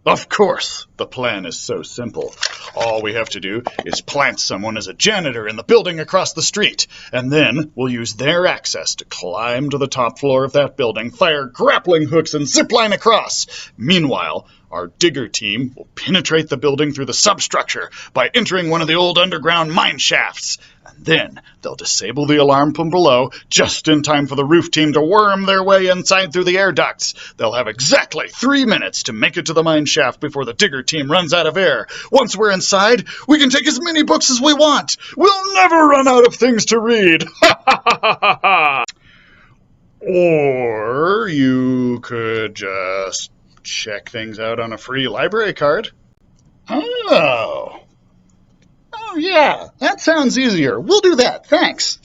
Of course, the plan is so simple. All we have to do is plant someone as a janitor in the building across the street, and then we'll use their access to climb to the top floor of that building, fire grappling hooks, and zipline across. Meanwhile, our digger team will penetrate the building through the substructure by entering one of the old underground mine shafts. And then they'll disable the alarm from below just in time for the roof team to worm their way inside through the air ducts. They'll have exactly 3 minutes to make it to the mine shaft before the digger team runs out of air. Once we're inside, we can take as many books as we want. We'll never run out of things to read. Ha ha ha ha ha! Or you could just check things out on a free library card. Oh, yeah, that sounds easier. We'll do that, thanks.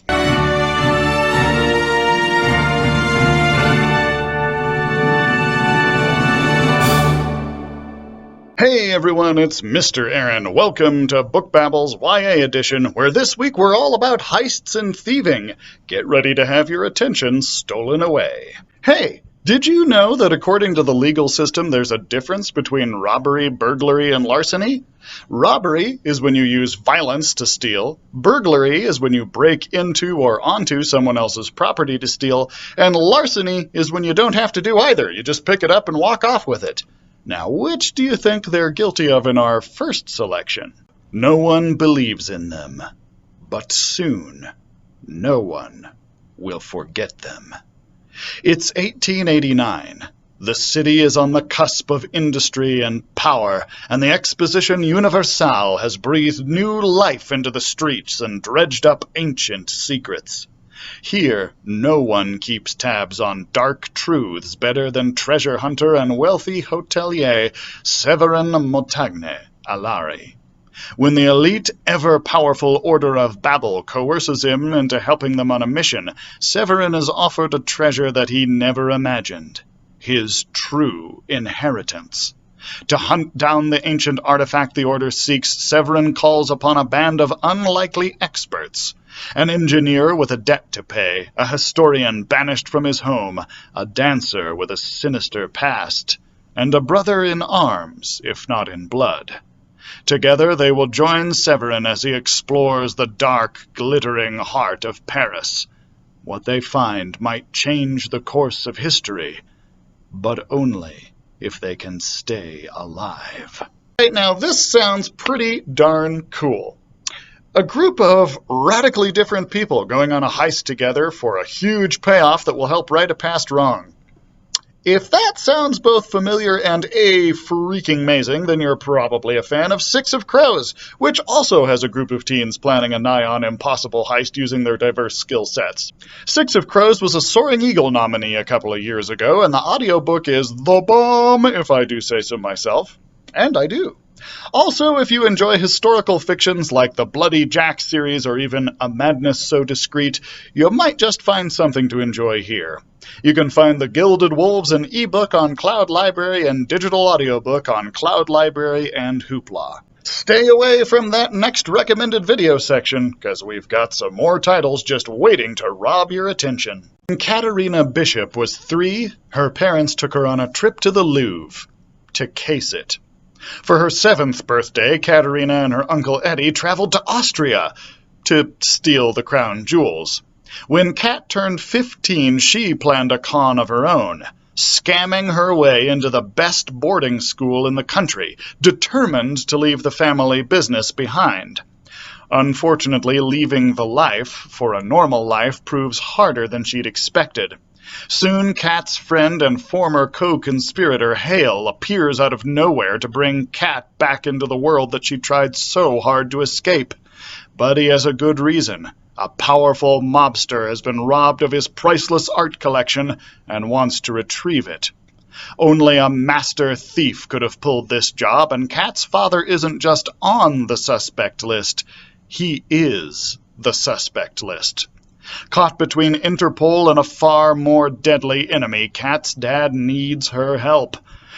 Hey everyone, it's Mr. Aaron. Welcome to Book Babbles YA Edition, where this week we're all about heists and thieving. Get ready to have your attention stolen away. Hey! Did you know that according to the legal system, there's a difference between robbery, burglary, and larceny? Robbery is when you use violence to steal. Burglary is when you break into or onto someone else's property to steal. And larceny is when you don't have to do either. You just pick it up and walk off with it. Now, which do you think they're guilty of in our first selection? No one believes in them. But soon, no one will forget them. It's 1889. The city is on the cusp of industry and power, and the Exposition Universale has breathed new life into the streets and dredged up ancient secrets. Here, no one keeps tabs on dark truths better than treasure hunter and wealthy hotelier Severin Montagne Alari. When the elite, ever-powerful Order of Babbles coerces him into helping them on a mission, Severin is offered a treasure that he never imagined, his true inheritance. To hunt down the ancient artifact the Order seeks, Severin calls upon a band of unlikely experts. An engineer with a debt to pay, a historian banished from his home, a dancer with a sinister past, and a brother in arms, if not in blood. Together they will join Severin as he explores the dark, glittering heart of Paris. What they find might change the course of history, but only if they can stay alive. Right now, this sounds pretty darn cool. A group of radically different people going on a heist together for a huge payoff that will help right a past wrong. If that sounds both familiar and freaking amazing, then you're probably a fan of Six of Crows, which also has a group of teens planning a nigh-on impossible heist using their diverse skill sets. Six of Crows was a Soaring Eagle nominee a couple of years ago, and the audiobook is the bomb, if I do say so myself. And I do. Also, if you enjoy historical fictions like the Bloody Jack series or even A Madness So Discreet, you might just find something to enjoy here. You can find the Gilded Wolves in ebook on Cloud Library and digital audiobook on Cloud Library and Hoopla. Stay away from that next recommended video section, because we've got some more titles just waiting to rob your attention. When Katerina Bishop was 3, her parents took her on a trip to the Louvre to case it. For her 7th birthday, Katerina and her Uncle Eddie traveled to Austria to steal the crown jewels. When Kat turned 15, she planned a con of her own, scamming her way into the best boarding school in the country, determined to leave the family business behind. Unfortunately, leaving the life for a normal life proves harder than she'd expected. Soon, Kat's friend and former co-conspirator Hale appears out of nowhere to bring Kat back into the world that she tried so hard to escape. But he has a good reason. A powerful mobster has been robbed of his priceless art collection and wants to retrieve it. Only a master thief could have pulled this job, and Kat's father isn't just on the suspect list. He is the suspect list. Caught between Interpol and a far more deadly enemy, Kat's dad needs her help.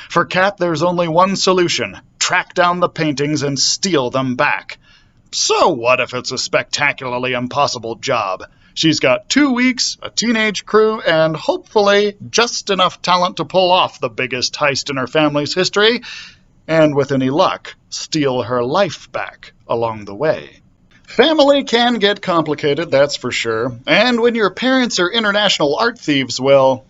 For Kat, there's only one solution: track down the paintings and steal them back. So what if it's a spectacularly impossible job? She's got 2 weeks, a teenage crew, and hopefully just enough talent to pull off the biggest heist in her family's history. and with any luck, steal her life back along the way. Family can get complicated, that's for sure, and when your parents are international art thieves, well,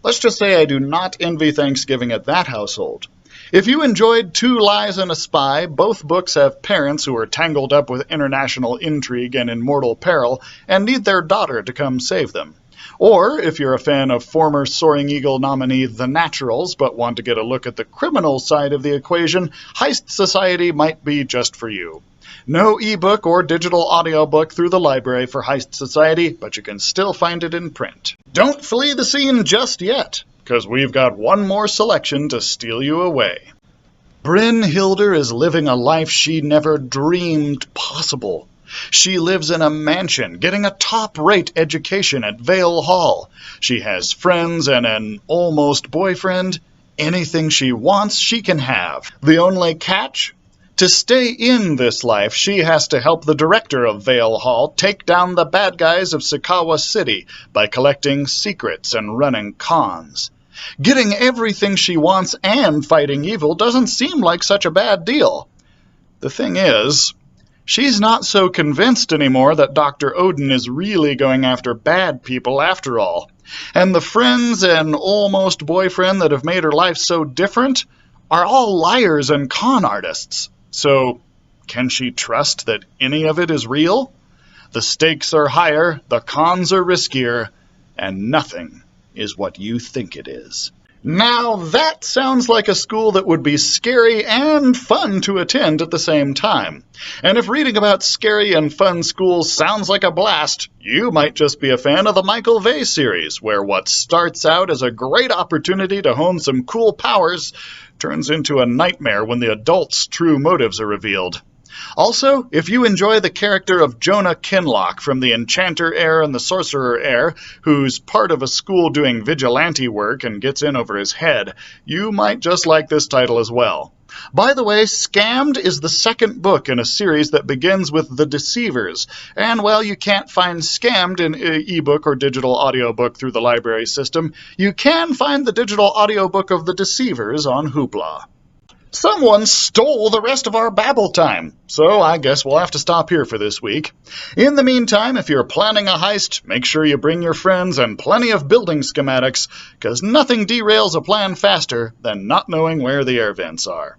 let's just say I do not envy Thanksgiving at that household. If you enjoyed Two Lies and a Spy, both books have parents who are tangled up with international intrigue and in mortal peril and need their daughter to come save them. Or, if you're a fan of former Soaring Eagle nominee The Naturals but want to get a look at the criminal side of the equation, Heist Society might be just for you. No ebook or digital audiobook through the library for Heist Society, but you can still find it in print. Don't flee the scene just yet, because we've got one more selection to steal you away. Bryn Hilder is living a life she never dreamed possible. She lives in a mansion, getting a top-rate education at Vale Hall. She has friends and an almost boyfriend. Anything she wants, she can have. The only catch? To stay in this life, she has to help the director of Vale Hall take down the bad guys of Sikawa City by collecting secrets and running cons. Getting everything she wants and fighting evil doesn't seem like such a bad deal. The thing is, she's not so convinced anymore that Dr. Odin is really going after bad people after all. And the friends and almost boyfriend that have made her life so different are all liars and con artists. So, can she trust that any of it is real? The stakes are higher, the cons are riskier, and nothing is what you think it is. Now that sounds like a school that would be scary and fun to attend at the same time. And if reading about scary and fun schools sounds like a blast, you might just be a fan of the Michael Vey series, where what starts out as a great opportunity to hone some cool powers turns into a nightmare when the adults' true motives are revealed. Also, if you enjoy the character of Jonah Kinloch from the Enchanter heir and the Sorcerer heir, who's part of a school doing vigilante work and gets in over his head, you might just like this title as well. By the way, Scammed is the second book in a series that begins with The Deceivers, and while you can't find Scammed in ebook or digital audiobook through the library system, you can find the digital audiobook of The Deceivers on Hoopla. Someone stole the rest of our babble time, so I guess we'll have to stop here for this week. In the meantime, if you're planning a heist, make sure you bring your friends and plenty of building schematics, because nothing derails a plan faster than not knowing where the air vents are.